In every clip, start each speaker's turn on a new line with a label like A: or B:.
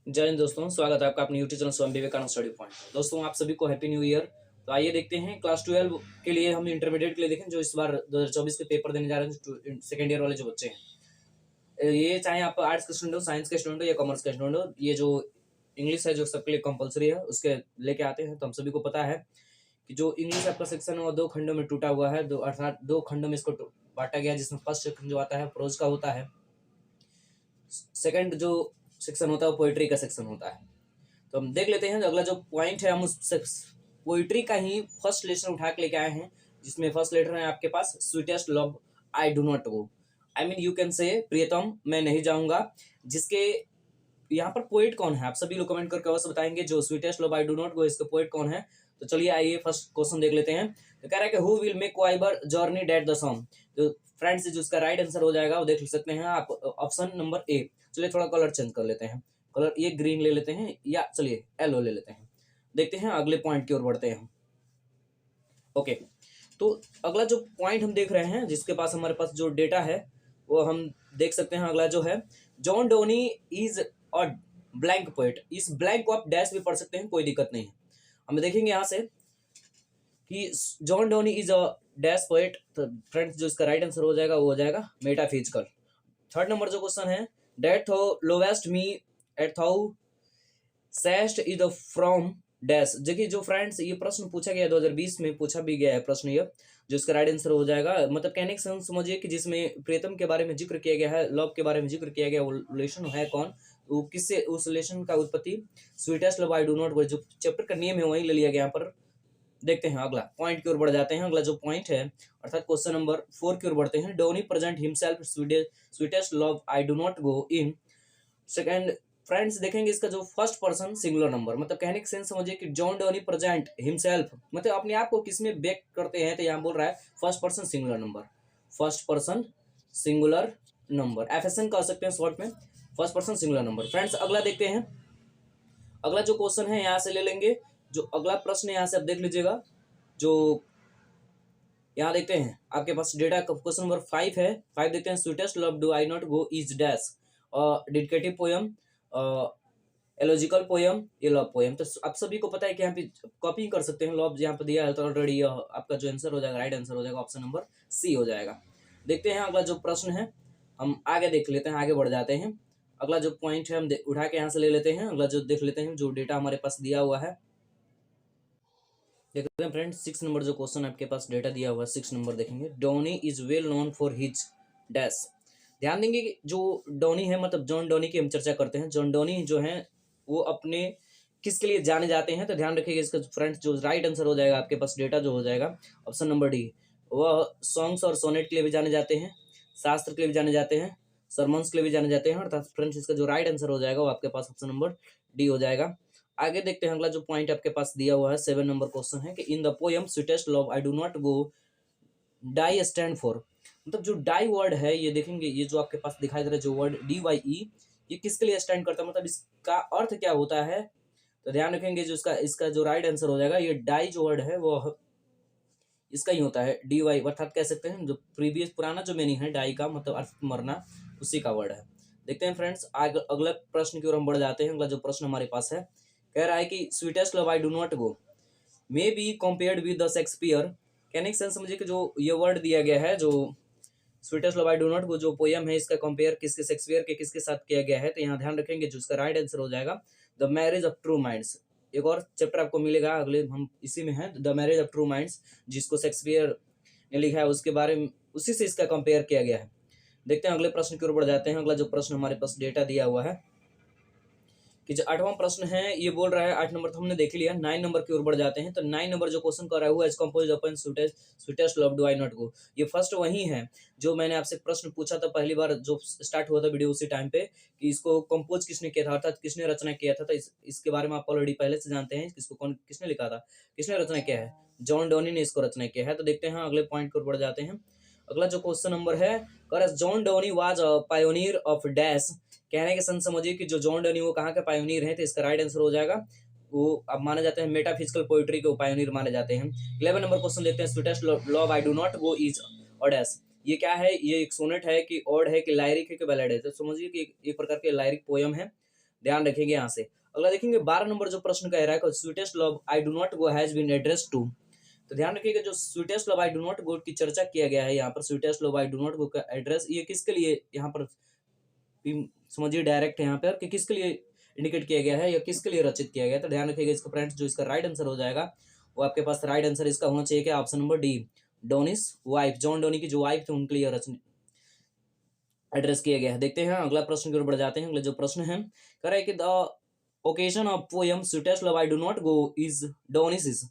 A: जय हिंद दोस्तों, स्वागत है आपका अपने YouTube channel Swami Vivekananda study point. दोस्तों, आप सभी को हैप्पी न्यू ईयर। तो आइए देखते हैं क्लास 12 के लिए हम इंटरमीडिएट के लिए देखें, जो इस बार 2024 के पेपर देने जा रहे हैं सेकेंड ईयर वाले जो बच्चे हैं। ये चाहे आप आर्ट्स के स्टूडेंट हो, साइंस के स्टूडेंट हो या कॉमर्स के स्टूडेंट हो, ये जो इंग्लिश है जो सबके लिए कंपलसरी है उसके लेके आते हैं। तो हम सभी को पता है कि जो इंग्लिश आपका सेक्शन है वो दो खंडों में टूटा हुआ है, अर्थात दो खंडों में इसको बांटा गया है, जिसमें फर्स्ट सेक्शन जो आता है प्रोज का होता है, सेकंड जो सेक्शन होता है वो पोइट्री का सेक्शन होता है। तो हम देख लेते हैं अगला जो पॉइंट है, हम उस पोइट्री का ही फर्स्ट लेटर उठा के लेके आए हैं, जिसमें फर्स्ट लेटर है आपके पास sweetest love I do not go. I mean you can say प्रियतम मैं नहीं जाऊंगा, जिसके यहाँ पर पोइट कौन है आप सभी लोग कमेंट करके अवश्य बताएंगे। जो sweetest love I do not गो, इसका पोइट कौन है? तो चलिए आइए फर्स्ट क्वेश्चन देख लेते हैं। तो कह रहा है कि who will make viber journey date the song. तो फ्रेंड्स जो इसका राइट आंसर हो जाएगा वो देख सकते हैं आप, ऑप्शन नंबर ए। चलिए थोड़ा कलर चेंज कर लेते हैं, कलर ये ग्रीन ले लेते हैं या चलिए येलो ले लेते हैं। देखते हैं अगले पॉइंट की ओर बढ़ते हैं। ओके, तो अगला जो पॉइंट हम देख रहे हैं, जिसके पास हमारे पास जो डेटा है वो हम देख सकते हैं। अगला जो है, John Donne is a blank poet. इस ब्लैंक को आप डैश भी पढ़ सकते हैं, कोई दिक्कत नहीं है। हम देखेंगे यहाँ से कि John Donne is a dash poet. तो फ्रेंड्स जो इसका राइट आंसर हो जाएगा वो हो जाएगा मेटाफिजिकल। थर्ड नंबर जो क्वेश्चन है, that thou lovest me as thou sayest is the from dash. देखिए जो फ्रेंड्स ये प्रश्न पूछा गया 2020 में पूछा भी गया है प्रश्न, ये जो इसका राइट आंसर हो जाएगा, मतलब कहने का समझिए कि जिसमें प्रियतम के बारे में जिक्र किया गया है, लव के बारे में जिक्र किया गया, वो रिलेशन है कौन, वो किससे, उस रिलेशन का उत्पत्ति sweetest love I do not गो, जो चैप्टर का नेम है वही ले लिया गया यहाँ पर। देखते हैं अगला पॉइंट की ओर बढ़ जाते हैं। अगला जो पॉइंट है अर्थात क्वेश्चन नंबर 4 की ओर बढ़ते हैं। Donne present himself sweetest love I do not go in second. Friends देखेंगे इसका जो फर्स्ट पर्सन सिंगुलर नंबर, मतलब कहने का सेंस समझिए कि जॉन डोनी प्रेजेंट हिमसेल्फ, मतलब अपने आप को किसमें व्यक्त करते हैं, तो यहाँ बोल रहा है first person singular number, first person singular number, एफएसएन कह सकते हैं शॉर्ट में, first person singular number. Friends अगला देखते हैं। अगला जो क्वेश्चन है यहाँ से ले लेंगे, जो अगला प्रश्न है यहाँ से आप देख लीजिएगा। जो यहाँ देखते हैं आपके पास डेटा क्वेश्चन नंबर 5 है। 5 देखते हैं, sweetest love do I not go is dash, dedicative poem, elegiacal poem, ये लव पोयम। तो आप सभी को पता है कि यहाँ पे कॉपी कर सकते हैं, लव यहाँ पे दिया है तो ऑलरेडी आपका जो आंसर हो जाएगा, राइट आंसर हो जाएगा ऑप्शन नंबर सी हो जाएगा। देखते हैं अगला जो प्रश्न है, हम आगे देख लेते हैं, आगे बढ़ जाते हैं। अगला जो पॉइंट है हम उठा के यहाँ से ले लेते हैं। अगला जो देख लेते हैं, जो डेटा हमारे पास दिया हुआ है, देखते हैं फ्रेंड्स 6 नंबर जो क्वेश्चन आपके पास डेटा दिया हुआ है, 6 नंबर देखेंगे। Donne is well known for his dash. ध्यान देंगे कि जो डोनी है, मतलब जॉन डोनी की हम चर्चा करते हैं। जॉन डोनी जो है वो अपने किसके लिए जाने जाते हैं, तो ध्यान रखिएगा इसका फ्रेंड्स जो राइट आंसर हो जाएगा आपके पास डेटा जो हो जाएगा ऑप्शन नंबर डी। वह सॉन्ग्स और सोनेट के लिए भी जाने जाते हैं, शास्त्र के लिए भी जाने जाते हैं, सरमन्स के लिए भी जाने जाते हैं, अर्थात फ्रेंड्स इसका जो राइट आंसर हो जाएगा वो आपके पास ऑप्शन नंबर डी हो जाएगा। आगे देखते हैं अगला जो पॉइंट आपके पास दिया हुआ है, 7 नंबर क्वेश्चन है कि in the poem sweetest love I do not go die stand for. मतलब जो डाई वर्ड है ये देखेंगे, ये जो आपके पास दिखाई दे रहा है जो वर्ड DYE, ये किसके लिए स्टैंड करता है, मतलब इसका अर्थ क्या होता है, तो ध्यान रखेंगे जो इसका जो राइट आंसर हो जाएगा, ये डाई जो वर्ड है वो इसका ही होता है DY, अर्थात कह सकते हैं जो प्रीवियस पुराना जो मीनिंग है डाई का, मतलब अर्थ मरना, उसी का वर्ड है। देखते हैं फ्रेंड्स अगला प्रश्न की ओर हम बढ़ जाते हैं। अगला जो प्रश्न हमारे पास है, कह रहा है कि sweetest love I do not go may be compared with the Shakespeare. कहने का सेंस समझिए कि जो ये वर्ड दिया गया है, जो sweetest love I do not गो जो पोयम है, इसका कंपेयर किसके, शेक्सपियर के किसके साथ किया गया है, तो यहाँ ध्यान रखेंगे जो इसका राइट आंसर हो जाएगा the marriage of true minds. एक और चैप्टर आपको मिलेगा अगले, हम इसी में है the marriage of true minds, जिसको शेक्सपियर ने लिखा है, उसके बारे में उसी से इसका कंपेयर किया गया है। देखते हैं अगले प्रश्न की ओर बढ़ जाते हैं। अगला जो प्रश्न हमारे पास डेटा दिया हुआ है कि जो 8वां प्रश्न है ये बोल रहा है, 8 नंबर तो हमने देख लिया, 9 नंबर की ओर बढ़ जाते हैं। तो 9 नंबर जो क्वेश्चन कर रहा है, is composed upon sweetest love do I not गो। ये फर्स्ट वही है जो मैंने आपसे प्रश्न पूछा था पहली बार जो स्टार्ट हुआ था वीडियो, उसी टाइम पे, कि इसको कंपोज किसने किया था, अर्थात किसने रचना किया था। तो इसके बारे में आप ऑलरेडी पहले से जानते हैं, इसको कौन किसने लिखा था, किसने रचना किया है, जॉन डोनी ने इसको रचना किया है। तो देखते हैं अगले पॉइंट की ओर बढ़ जाते हैं। अगला जो क्वेश्चन नंबर है, John Donne was a pioneer of dash. कहने के सेंस समझिए कि जो जॉन डोनी वो कहाँ के पायोनियर हैं, तो इसका राइट आंसर हो जाएगा वो अब माने जाते हैं मेटाफिजिकल पोइट्री के पायोनियर माने जाते हैं। 11 नंबर क्वेश्चन देखते हैं, sweetest love I do not go is और डैश। ये क्या है, ये एक सोनेट है कि ऑड है कि लायरिक है कि बैलेड है, तो समझिए कि एक प्रकार के लायरिक पोयम है ध्यान रखिएगा यहाँ से। अगला देखेंगे 12 नंबर जो प्रश्न कह रहा है sweetest love I do not go has been addressed to. तो ध्यान रखिएगा जो sweetest love I do not go की चर्चा किया गया है यहाँ पर, sweetest love I do not go का एड्रेस ये किसके लिए यहाँ पर समझिए डायरेक्ट यहाँ पर कि किसके लिए इंडिकेट किया गया है या किसके लिए रचित किया गया है। तो ध्यान रखिएगा इसका फ्रेंड्स जो इसका राइट आंसर हो जाएगा वो आपके पास राइट आंसर इसका होना चाहिए क्या, option number D, Donne's wife, John Donne की जो वाइफ थी उनके लिए रचना एड्रेस किया गया है। देखते हैं अगला प्रश्न की ओर बढ़ जाते हैं। अगला जो प्रश्न है कह रहा है कि the occasion of poem sweetest love I do not go is Donne's.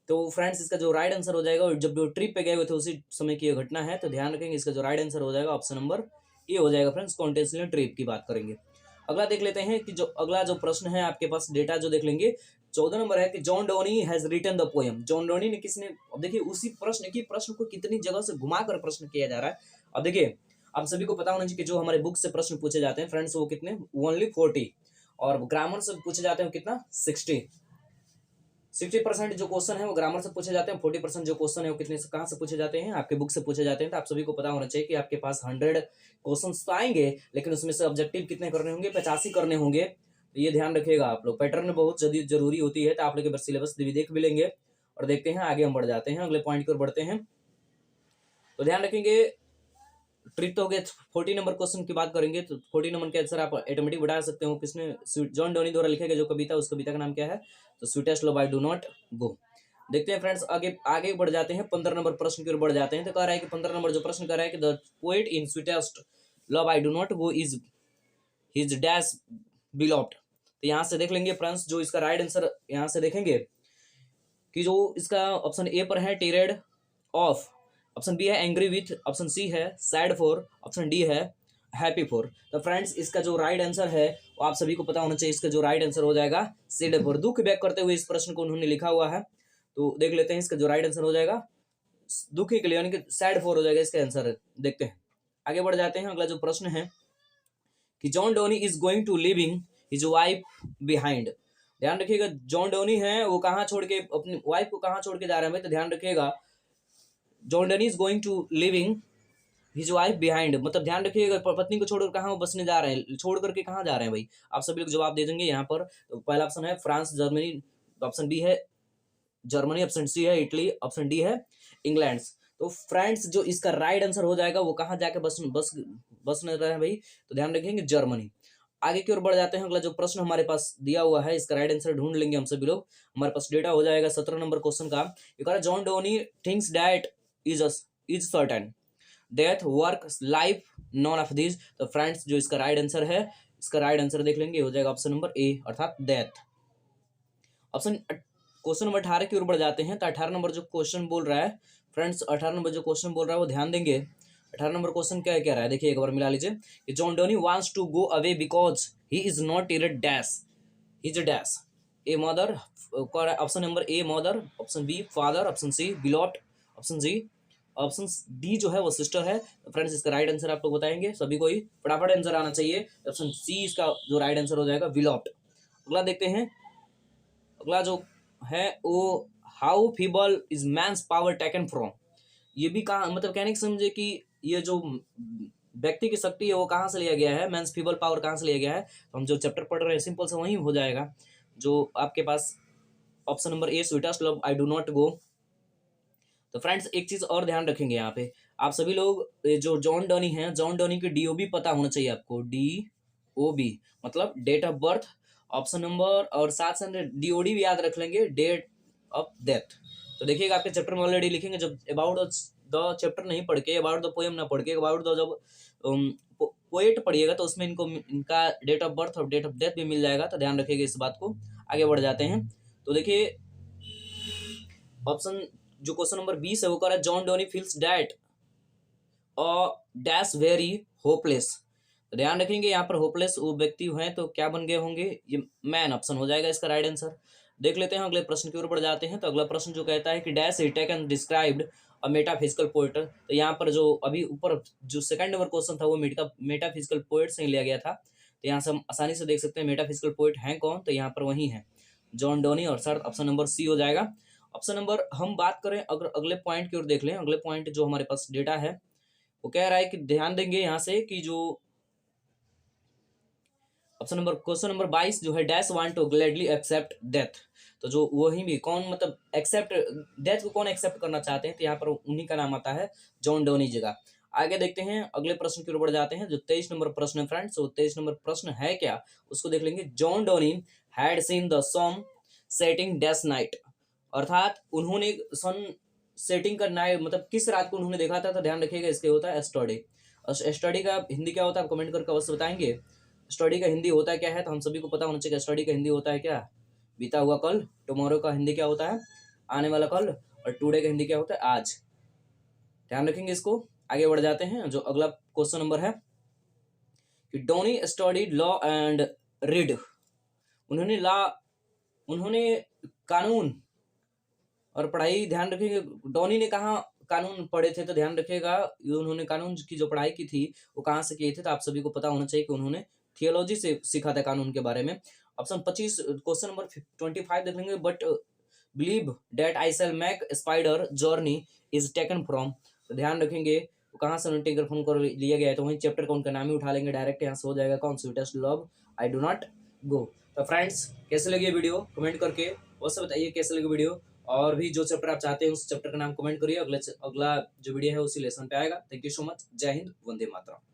A: तो फ्रेंड्स इसका जो राइट आंसर हो जाएगा, जब जो ट्रिप पे गए हुए थे उसी समय की घटना है, तो ध्यान रखेंगे इसका जो राइट आंसर हो जाएगा ऑप्शन नंबर ए हो जाएगा फ्रेंड्स, कॉन्टेंशियल ट्रिप की बात करेंगे। अगला देख लेते हैं कि जो अगला जो प्रश्न है आपके पास डेटा जो देख लेंगे 14 नंबर है कि John Donne has written the poem. John Donne ने किसने, अब देखिए उसी प्रश्न को कितनी जगह से घुमाकर प्रश्न किया जा रहा है। अब देखिए आप सभी को पता होना चाहिए कि जो हमारे बुक से प्रश्न पूछे जाते हैं फ्रेंड्स वो कितने, ओनली 40, और ग्रामर से पूछे जाते हैं कितना 60% जो क्वेश्चन है वो ग्रामर से पूछे जाते हैं, 40% जो क्वेश्चन है वो कितने से कहाँ से पूछे जाते हैं, आपके बुक से पूछे जाते हैं। तो आप सभी को पता होना चाहिए कि आपके पास 100 क्वेश्चन तो आएंगे, लेकिन उसमें से ऑब्जेक्टिव कितने करने होंगे, 85 करने होंगे। तो ये ध्यान रखिएगा आप लोग, पैटर्न बहुत जरूरी होती है। तो आप लोग सिलेबस भी देख भी लेंगे और देखते हैं आगे हम बढ़ जाते हैं, अगले पॉइंट की ओर बढ़ते हैं। तो ध्यान रखेंगे ट्रिक तो हो गया, 40 नंबर क्वेश्चन की बात करेंगे तो 40 नंबर के आंसर आप ऑटोमेटिक बढ़ा सकते हो। किसने, जॉन डोनी द्वारा लिखा गया जो कविता, उस कविता का नाम क्या है, तो sweetest love I do not गो। देखते हैं फ्रेंड्स आगे बढ़ जाते हैं, 15 नंबर प्रश्न की ओर बढ़ जाते हैं। तो कह रहा है कि 15 नंबर जो प्रश्न कह रहा है कि the poet in sweetest love I do not go is his dash beloved. तो यहाँ से देख लेंगे फ्रेंड्स जो इसका राइट आंसर यहाँ से देखेंगे कि जो इसका ऑप्शन ए पर है टीरेड ऑफ, ऑप्शन बी है एंग्री विथ, ऑप्शन सी है सैड फॉर, ऑप्शन डी है हैप्पी फॉर। तो फ्रेंड्स इसका जो राइट आंसर है वो आप सभी को पता होना चाहिए, इसका जो राइट आंसर हो जाएगा सैड फॉर। दुख व्यक्त करते हुए इस प्रश्न को उन्होंने लिखा हुआ है। तो देख लेते हैं इसका जो राइट आंसर हो जाएगा दुखी के लिए, यानी कि सैड फॉर हो जाएगा इसका आंसर। देखते हैं आगे बढ़ जाते हैं। अगला जो प्रश्न है कि John Donne is going to living his wife behind. ध्यान रखिएगा जॉन डोनी है वो कहाँ छोड़ के, अपनी वाइफ को कहाँ छोड़ के जा रहे हैं भाई, तो ध्यान रखिएगा John Donne is going to living his wife behind, मतलब ध्यान रखिएगा पत्नी को छोड़कर कहाँ बसने जा रहे हैं, छोड़ करके कहाँ जा रहे हैं भाई। आप सभी लोग जवाब दे देंगे यहाँ पर। तो पहला ऑप्शन है फ्रांस जर्मनी, ऑप्शन बी है जर्मनी, ऑप्शन सी है इटली, ऑप्शन डी है इंग्लैंड। तो फ्रेंड्स जो इसका राइट आंसर हो जाएगा वो कहाँ जाके बसने रहे हैं भाई, तो ध्यान रखेंगे जर्मनी। आगे की ओर बढ़ जाते हैं। अगला जो प्रश्न हमारे पास दिया हुआ है इसका राइट आंसर ढूंढ लेंगे हम सभी लोग। हमारे पास डेटा हो जाएगा 17 नंबर क्वेश्चन का। ये कह रहा है John Donne thinks that is certain death work life none of this. तो फ्रेंड्स जो इसका राइट आंसर है, इसका राइट आंसर देख लेंगे हो जाएगा ऑप्शन नंबर ए अर्थात डेथ। ऑप्शन क्वेश्चन नंबर 18 की ओर बढ़ जाते हैं। तो 18 नंबर जो क्वेश्चन बोल रहा है फ्रेंड्स, 18 नंबर जो क्वेश्चन बोल रहा है वो ध्यान देंगे। 18 नंबर क्वेश्चन क्या कह रहा है देखिए एक बार मिला लीजिए कि John Donne wants to go away because he is not in dash, is dash a mother, option number A mother, option B father, option C beloved, option C, option D जो है वो सिस्टर है। तो friends इसका right answer आप लोग बताएंगे सभी को ही, फटाफट आंसर आना चाहिए। ऑप्शन सी इसका जो राइट आंसर हो जाएगा विलॉट। अगला देखते हैं, अगला जो है वो how feeble is man's power taken from. ये भी कहाँ, मतलब कहने की समझे कि ये जो व्यक्ति की शक्ति है वो कहाँ से लिया गया है, मैंस फीबल पावर कहाँ से लिया गया है। तो हम जो चैप्टर पढ़ रहे हैं सिंपल से वहीं हो जाएगा। जो आपके पास option number A sweetest love I do not go. तो फ्रेंड्स एक चीज और ध्यान रखेंगे यहाँ पे आप सभी लोग, जो जॉन डोनी है, जॉन डोनी की डीओबी पता होना चाहिए आपको, डीओबी मतलब date of birth, option number और साथ साथ डीओडी भी याद रख लेंगे, डेट ऑफ डेथ। तो देखिएगा आपके चैप्टर में ऑलरेडी लिखेंगे, जब अबाउट द चैप्टर नहीं पढ़ के, अबाउट द पोएम ना पढ़ के, अबाउट द जब पोएट पढ़िएगा तो उसमें इनका डेट ऑफ बर्थ और डेट ऑफ डेथ भी मिल जाएगा। तो ध्यान रखिएगा इस बात को। आगे बढ़ जाते हैं। तो देखिए ऑप्शन जो क्वेश्चन नंबर 20 है वो कह रहा है John Donne feels that dash very hopeless. तो ध्यान रखेंगे यहाँ पर होपलेस वो व्यक्ति हैं तो क्या बन गए होंगे, ये मैन ऑप्शन हो जाएगा इसका राइट आंसर। देख लेते हैं अगले प्रश्न की ओर बढ़ जाते हैं। तो अगला प्रश्न जो कहता है कि dash is taken described a metaphysical poet. तो यहाँ पर जो अभी ऊपर जो सेकंड नंबर क्वेश्चन था वो मेटाफिजिकल पोएट से ही लिया गया था। तो यहाँ से हम आसानी से देख सकते हैं मेटाफिजिकल पोएट हैं कौन, तो यहाँ पर वही है जॉन डोनी, और सर ऑप्शन नंबर सी हो जाएगा। ऑप्शन नंबर हम बात करें अगर अगले पॉइंट की ओर देख लें, अगले पॉइंट जो हमारे पास डेटा है वो कह रहा है कि ध्यान देंगे यहाँ से कि जो क्वेश्चन नंबर 22 जो है, dash want to gladly accept death. तो जो वही भी कौन, मतलब एक्सेप्ट डेथ को कौन एक्सेप्ट करना चाहते हैं, तो यहाँ पर उन्हीं का नाम आता है, जॉन डोनी जगह। आगे देखते हैं, अगले प्रश्न की ओर बढ़ जाते हैं, जो 23 नंबर प्रश्न है फ्रेंड्स। तो 23 नंबर प्रश्न है क्या, उसको देख लेंगे। John Donne had seen the sun setting dash night, अर्थात उन्होंने सन सेटिंग का नाइट मतलब किस रात को उन्होंने देखा था। तो ध्यान रखिएगा, इसके होता है स्टडी। स्टडी का हिंदी क्या होता है, आप कमेंट करके अवश्य बताएंगे। स्टडी का हिंदी होता है क्या है, तो हम सभी को पता होना चाहिए स्टडी का हिंदी होता है क्या, बीता हुआ कल। टुमारो का हिंदी क्या होता है, आने वाला कल। और टुडे का हिंदी क्या होता है, आज। ध्यान रखेंगे इसको। आगे बढ़ जाते हैं, जो अगला क्वेश्चन नंबर है कि Donne studied law and read. उन्होंने कानून और पढ़ाई, ध्यान रखेंगे, डोनी ने कहा कानून पढ़े थे, तो ध्यान रखिएगा उन्होंने कानून की जो पढ़ाई की थी वो कहाँ से किए थे। तो आप सभी को पता होना चाहिए कि उन्होंने थियोलॉजी से सीखा था कानून के बारे में। ऑप्शन 25 क्वेश्चन नंबर 25 देख लेंगे। But believe date I shell make spider journey is taken from. तो ध्यान रखेंगे वो कहाँ से उन्होंने टेकन फ्रॉम कर लिया गया है, तो वहीं चैप्टर का उनका नाम ही उठा लेंगे डायरेक्ट, यहाँ से हो जाएगा कौन, sweetest love I do not go. तो फ्रेंड्स कैसे लगी वीडियो कमेंट करके वो बताइए कैसे लगी वीडियो, और भी जो चैप्टर आप चाहते हैं उस चैप्टर का नाम कमेंट करिए। अगला जो वीडियो है उसी लेसन पे आएगा। Thank you so much. जय हिंद, वंदे मातरम।